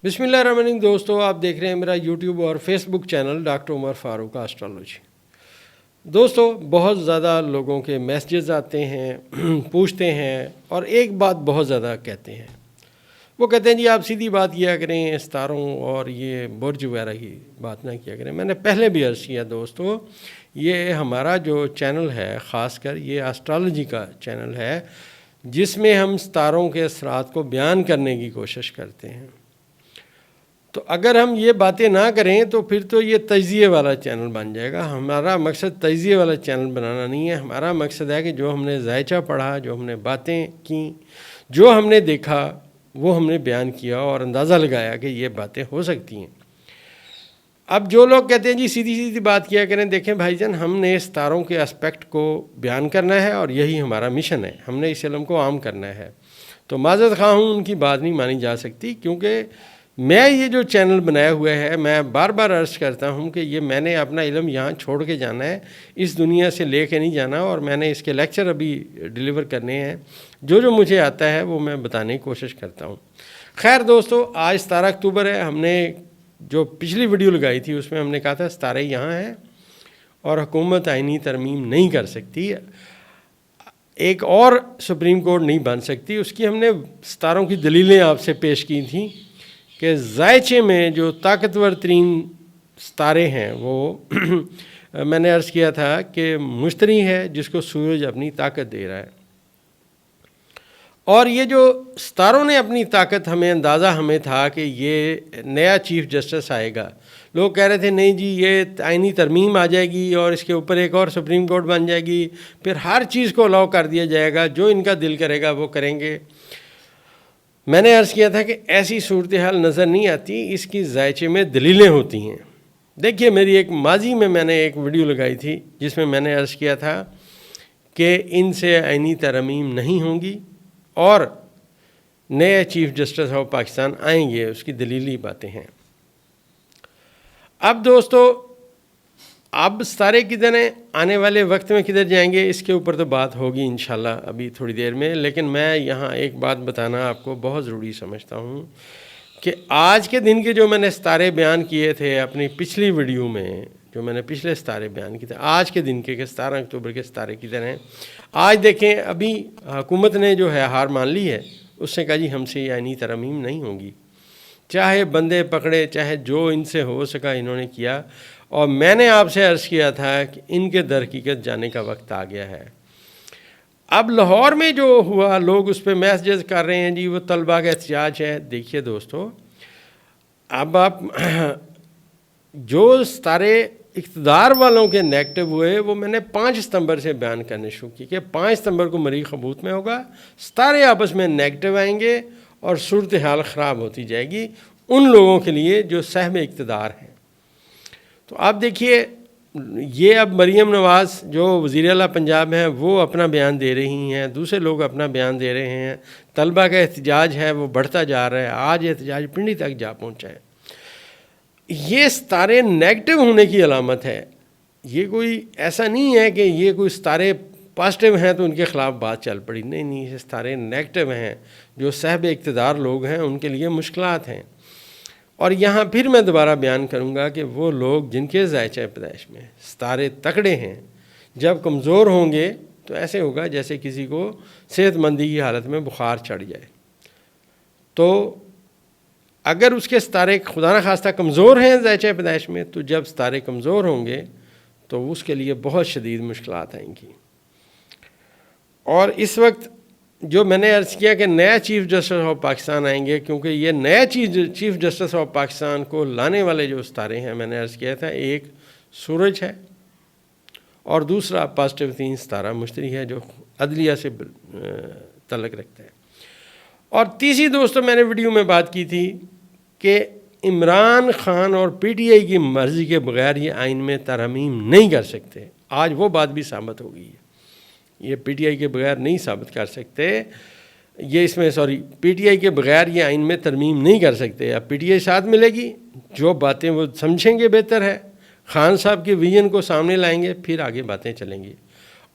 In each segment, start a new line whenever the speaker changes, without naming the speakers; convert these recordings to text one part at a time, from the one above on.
بسم اللہ الرحمن الرحیم دوستو، آپ دیکھ رہے ہیں میرا یوٹیوب اور فیس بک چینل ڈاکٹر عمر فاروق اسٹرالوجی۔ دوستو، بہت زیادہ لوگوں کے میسیجز آتے ہیں، پوچھتے ہیں اور ایک بات بہت زیادہ کہتے ہیں۔ وہ کہتے ہیں جی آپ سیدھی بات کیا کریں، ستاروں اور یہ برج وغیرہ کی بات نہ کیا کریں۔ میں نے پہلے بھی عرض کیا دوستو، یہ ہمارا جو چینل ہے خاص کر یہ اسٹرالوجی کا چینل ہے، جس میں ہم ستاروں کے اثرات کو بیان کرنے کی کوشش کرتے ہیں۔ تو اگر ہم یہ باتیں نہ کریں تو پھر تو یہ تجزیے والا چینل بن جائے گا۔ ہمارا مقصد تجزیے والا چینل بنانا نہیں ہے، ہمارا مقصد ہے کہ جو ہم نے ذائچہ پڑھا، جو ہم نے باتیں کیں، جو ہم نے دیکھا وہ ہم نے بیان کیا اور اندازہ لگایا کہ یہ باتیں ہو سکتی ہیں۔ اب جو لوگ کہتے ہیں جی سیدھی سیدھی بات کیا کریں، دیکھیں بھائی جان، ہم نے ستاروں کے اسپیکٹ کو بیان کرنا ہے اور یہی ہمارا مشن ہے، ہم نے اس علم کو عام کرنا ہے۔ تو معذرت خواہ ہوں، ان کی بات نہیں مانی جا سکتی، کیونکہ میں یہ جو چینل بنایا ہوا ہے، میں بار بار عرض کرتا ہوں کہ یہ میں نے اپنا علم یہاں چھوڑ کے جانا ہے، اس دنیا سے لے کے نہیں جانا، اور میں نے اس کے لیکچر ابھی ڈیلیور کرنے ہیں۔ جو مجھے آتا ہے وہ میں بتانے کی کوشش کرتا ہوں۔ خیر دوستو، آج 17 اکتوبر ہے۔ ہم نے جو پچھلی ویڈیو لگائی تھی اس میں ہم نے کہا تھا ستارے یہاں ہیں اور حکومت آئینی ترمیم نہیں کر سکتی، ایک اور سپریم کورٹ نہیں بن سکتی۔ اس کی ہم نے ستاروں کی دلیلیں آپ سے پیش کی تھیں کہ ذائچے میں جو طاقتور ترین ستارے ہیں وہ میں نے عرض کیا تھا کہ مشتری ہے، جس کو سورج اپنی طاقت دے رہا ہے، اور یہ جو ستاروں نے اپنی طاقت اندازہ ہمیں تھا کہ یہ نیا چیف جسٹس آئے گا۔ لوگ کہہ رہے تھے نہیں جی یہ آئینی ترمیم آ جائے گی اور اس کے اوپر ایک اور سپریم کورٹ بن جائے گی، پھر ہر چیز کو الاؤ کر دیا جائے گا، جو ان کا دل کرے گا وہ کریں گے۔ میں نے عرض کیا تھا کہ ایسی صورتحال نظر نہیں آتی، اس کی ذائچے میں دلیلیں ہوتی ہیں۔ دیکھیے، میری ایک ماضی میں نے ایک ویڈیو لگائی تھی جس میں نے عرض کیا تھا کہ ان سے آئینی ترمیم نہیں ہوں گی اور نئے چیف جسٹس آف پاکستان آئیں گے، اس کی دلیلی باتیں ہیں۔ اب دوستو، اب ستارے کدھر ہیں، آنے والے وقت میں کدھر جائیں گے، اس کے اوپر تو بات ہوگی انشاءاللہ ابھی تھوڑی دیر میں، لیکن میں یہاں ایک بات بتانا آپ کو بہت ضروری سمجھتا ہوں کہ آج کے دن کے جو میں نے ستارے بیان کیے تھے اپنی پچھلی ویڈیو میں، جو میں نے پچھلے ستارے بیان کیے تھے آج کے دن کے 17 اکتوبر کے ستارے کدھر ہیں۔ آج دیکھیں، ابھی حکومت نے جو ہے ہار مان لی ہے، اس نے کہا جی ہم سے یہ آئینی ترمیم نہیں ہوگی، چاہے بندے پکڑے، چاہے جو ان سے ہو سکا انہوں نے کیا، اور میں نے آپ سے عرض کیا تھا کہ ان کے درحقیقت جانے کا وقت آ گیا ہے۔ اب لاہور میں جو ہوا، لوگ اس پہ میسیجز کر رہے ہیں جی وہ طلبہ کا احتجاج ہے۔ دیکھیے دوستو، اب آپ جو ستارے اقتدار والوں کے نیگیٹو ہوئے وہ میں نے 5 ستمبر سے بیان کرنے شروع کی کہ 5 ستمبر کو مریخ خبوط میں ہوگا، ستارے آپس میں نیگیٹو آئیں گے اور صورتحال خراب ہوتی جائے گی ان لوگوں کے لیے جو صاحب اقتدار ہیں۔ تو آپ دیکھیے، یہ اب مریم نواز جو وزیر اعلیٰ پنجاب ہیں وہ اپنا بیان دے رہی ہیں، دوسرے لوگ اپنا بیان دے رہے ہیں، طلبہ کا احتجاج ہے وہ بڑھتا جا رہا ہے، آج احتجاج پنڈی تک جا پہنچا ہے۔ یہ ستارے نیگیٹو ہونے کی علامت ہے، یہ کوئی ایسا نہیں ہے کہ یہ کوئی ستارے پازیٹیو ہیں تو ان کے خلاف بات چل پڑی، نہیں، یہ ستارے نیگیٹو ہیں، جو صاحب اقتدار لوگ ہیں ان کے لیے مشکلات ہیں۔ اور یہاں پھر میں دوبارہ بیان کروں گا کہ وہ لوگ جن کے ذائچہ پیدائش میں ستارے تکڑے ہیں، جب کمزور ہوں گے تو ایسے ہوگا جیسے کسی کو صحت مندی کی حالت میں بخار چڑھ جائے۔ تو اگر اس کے ستارے خدا نخواستہ کمزور ہیں ذائچہ پیدائش میں، تو جب ستارے کمزور ہوں گے تو اس کے لیے بہت شدید مشکلات آئیں گی۔ اور اس وقت جو میں نے عرض کیا کہ نیا چیف جسٹس آف پاکستان آئیں گے، کیونکہ یہ نیا چیف جسٹس آف پاکستان کو لانے والے جو ستارے ہیں، میں نے عرض کیا تھا ایک سورج ہے اور دوسرا پازیٹیو 3 ستارہ مشتری ہے جو عدلیہ سے تعلق رکھتا ہے، اور تیسری دوستوں میں نے ویڈیو میں بات کی تھی کہ عمران خان اور پی ٹی آئی کی مرضی کے بغیر یہ آئین میں ترمیم نہیں کر سکتے۔ آج وہ بات بھی ثابت ہو گئی ہے، یہ پی ٹی آئی کے بغیر نہیں ثابت کر سکتے، پی ٹی آئی کے بغیر یہ آئین میں ترمیم نہیں کر سکتے۔ اب پی ٹی آئی ساتھ ملے گی، جو باتیں وہ سمجھیں گے بہتر ہے، خان صاحب کے ویژن کو سامنے لائیں گے، پھر آگے باتیں چلیں گی۔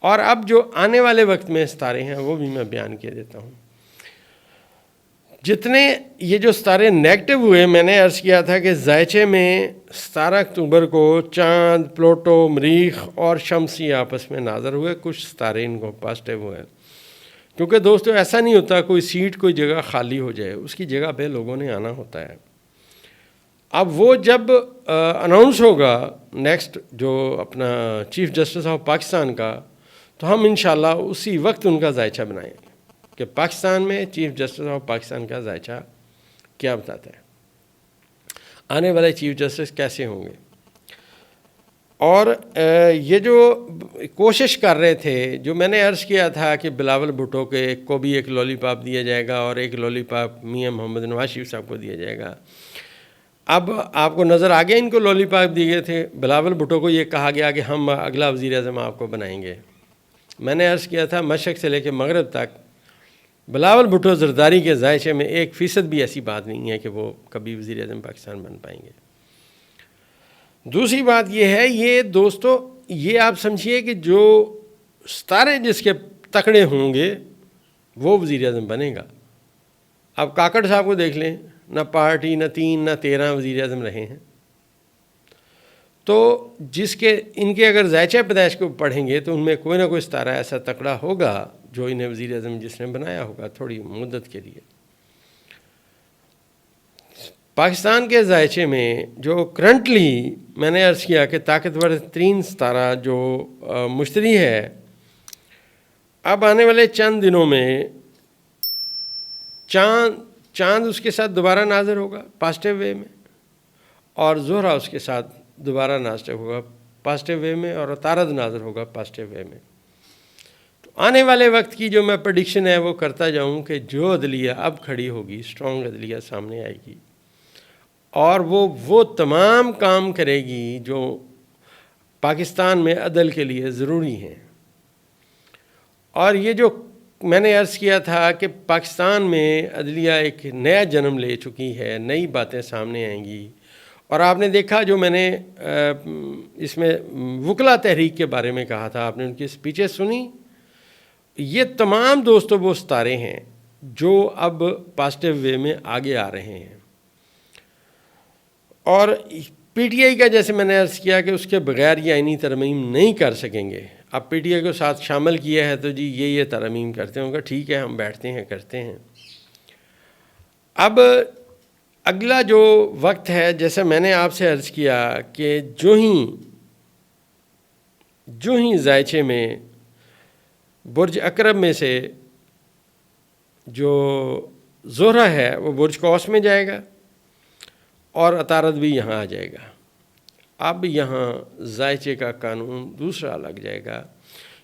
اور اب جو آنے والے وقت میں ستارے ہیں وہ بھی میں بیان کیے دیتا ہوں۔ جتنے یہ جو ستارے نیگیٹو ہوئے، میں نے عرض کیا تھا کہ زائچے میں 17 اکتوبر کو چاند، پلوٹو، مریخ اور شمسی آپس میں ناظر ہوئے، کچھ ستارے ان کو پازیٹیو ہوئے. کیونکہ دوستو ایسا نہیں ہوتا کوئی سیٹ کوئی جگہ خالی ہو جائے، اس کی جگہ پہ لوگوں نے آنا ہوتا ہے. اب وہ جب اناؤنس ہوگا نیکسٹ جو اپنا چیف جسٹس آف پاکستان کا، تو ہم انشاءاللہ اسی وقت ان کا زائچہ بنائیں گے کہ پاکستان میں چیف جسٹس آف پاکستان کا زائچہ کیا بتاتا ہے، آنے والے چیف جسٹس کیسے ہوں گے. اور یہ جو کوشش کر رہے تھے، جو میں نے عرض کیا تھا کہ بلاول بھٹو کو بھی ایک لولی پاپ دیا جائے گا اور ایک لولی پاپ میاں محمد نواز شریف صاحب کو دیا جائے گا. اب آپ کو نظر آ گیا ان کو لولی پاپ دیے گئے تھے. بلاول بھٹو کو یہ کہا گیا کہ ہم اگلا وزیر اعظم آپ کو بنائیں گے. میں نے عرض کیا تھا مشرق سے لے کے مغرب تک بلاول بھٹو زرداری کے زائچے میں 1% بھی ایسی بات نہیں ہے کہ وہ کبھی وزیر اعظم پاکستان بن پائیں گے. دوسری بات یہ ہے، یہ دوستو یہ آپ سمجھیے کہ جو ستارے جس کے تکڑے ہوں گے وہ وزیر اعظم بنے گا. اب کاکڑ صاحب کو دیکھ لیں، نہ پارٹی، نہ 3 نہ 13 وزیر اعظم رہے ہیں. تو جس کے ان کے اگر زائچہ پیدائش کو پڑھیں گے تو ان میں کوئی نہ کوئی ستارہ ایسا تکڑا ہوگا جو انہیں وزیر اعظم جس نے بنایا ہوگا تھوڑی مدت کے لیے. پاکستان کے زائچے میں جو کرنٹلی میں نے عرض کیا کہ طاقتور ترین ستارہ جو مشتری ہے، اب آنے والے چند دنوں میں چاند اس کے ساتھ دوبارہ ناظر ہوگا پازیٹیو وے میں، اور زہرہ اس کے ساتھ دوبارہ ناظر ہوگا پازیٹیو وے میں، اور عطارد ناظر ہوگا پازیٹیو وے میں. تو آنے والے وقت کی جو میں پریڈکشن ہے وہ کرتا جاؤں کہ جو عدلیہ اب کھڑی ہوگی، اسٹرانگ عدلیہ سامنے آئے گی اور وہ تمام کام کرے گی جو پاکستان میں عدل کے لیے ضروری ہیں. اور یہ جو میں نے عرض کیا تھا کہ پاکستان میں عدلیہ ایک نیا جنم لے چکی ہے، نئی باتیں سامنے آئیں گی. اور آپ نے دیکھا جو میں نے اس میں وکلا تحریک کے بارے میں کہا تھا، آپ نے ان کی سپیچز سنی. یہ تمام دوستوں وہ ستارے ہیں جو اب پازیٹیو وے میں آگے آ رہے ہیں. اور پی ٹی آئی کا جیسے میں نے عرض کیا کہ اس کے بغیر یہ آئینی ترمیم نہیں کر سکیں گے. اب پی ٹی آئی کو ساتھ شامل کیا ہے تو جی یہ ترمیم کرتے ہوں گے، ٹھیک ہے ہم بیٹھتے ہیں کرتے ہیں. اب اگلا جو وقت ہے، جیسے میں نے آپ سے عرض کیا کہ جو ہی زائچے میں برج اقرب میں سے جو زہرہ ہے وہ برج قوس میں جائے گا اور عطارد بھی یہاں آ جائے گا. اب یہاں زائچے کا قانون دوسرا لگ جائے گا،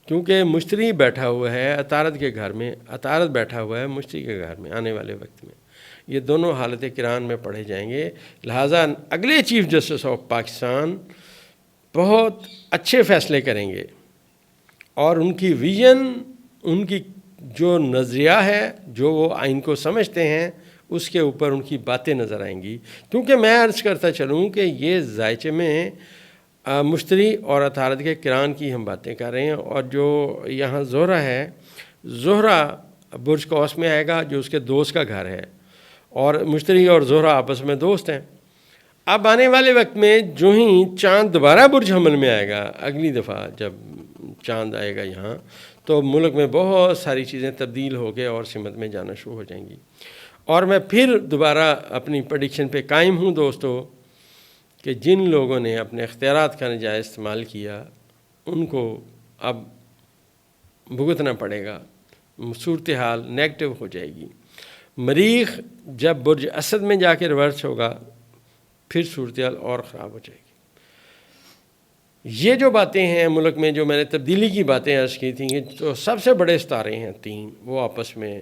کیونکہ مشتری بیٹھا ہوا ہے عطارد کے گھر میں، عطارد بیٹھا ہوا ہے مشتری کے گھر میں. آنے والے وقت میں یہ دونوں حالت کران میں پڑھے جائیں گے. لہٰذا اگلے چیف جسٹس آف پاکستان بہت اچھے فیصلے کریں گے اور ان کی ویژن، ان کی جو نظریہ ہے، جو وہ آئین کو سمجھتے ہیں، اس کے اوپر ان کی باتیں نظر آئیں گی. کیونکہ میں عرض کرتا چلوں کہ یہ زائچے میں مشتری اور عطارد کے کران کی ہم باتیں کر رہے ہیں. اور جو یہاں زہرہ ہے، زہرہ برج قوس میں آئے گا جو اس کے دوست کا گھر ہے، اور مشتری اور زہرہ آپس میں دوست ہیں. اب آنے والے وقت میں جو ہی چاند دوبارہ برج حمل میں آئے گا، اگلی دفعہ جب چاند آئے گا یہاں، تو ملک میں بہت ساری چیزیں تبدیل ہو کے اور سمت میں جانا شروع ہو جائیں گی. اور میں پھر دوبارہ اپنی پریڈکشن پہ قائم ہوں دوستو کہ جن لوگوں نے اپنے اختیارات کا ناجائز استعمال کیا ان کو اب بھگتنا پڑے گا. صورتحال نیگیٹو ہو جائے گی. مریخ جب برج اسد میں جا کے ریورس ہوگا پھر صورتحال اور خراب ہو جائے گی. یہ جو باتیں ہیں ملک میں، جو میں نے تبدیلی کی باتیں عرض کی تھیں، جو سب سے بڑے ستارے ہیں 3، وہ آپس میں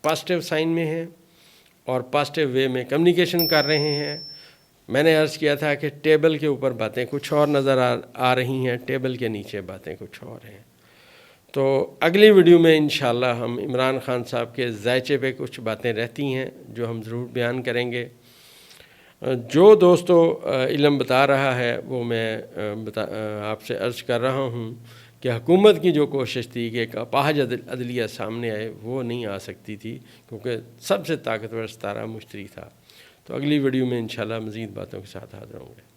پازیٹیو سائن میں ہیں اور پازیٹیو وے میں کمیونیکیشن کر رہے ہیں. میں نے عرض کیا تھا کہ ٹیبل کے اوپر باتیں کچھ اور نظر آ رہی ہیں، ٹیبل کے نیچے باتیں کچھ اور ہیں. تو اگلی ویڈیو میں انشاءاللہ ہم عمران خان صاحب کے زائچے پہ کچھ باتیں رہتی ہیں جو ہم ضرور بیان کریں گے. جو دوستو علم بتا رہا ہے وہ میں آپ سے عرض کر رہا ہوں کہ حکومت کی جو کوشش تھی کہ ایک اپاہج عدلیہ سامنے آئے وہ نہیں آ سکتی تھی، کیونکہ سب سے طاقتور ستارہ مشتری تھا۔ تو اگلی ویڈیو میں انشاءاللہ مزید باتوں کے ساتھ حاضر ہوں گے۔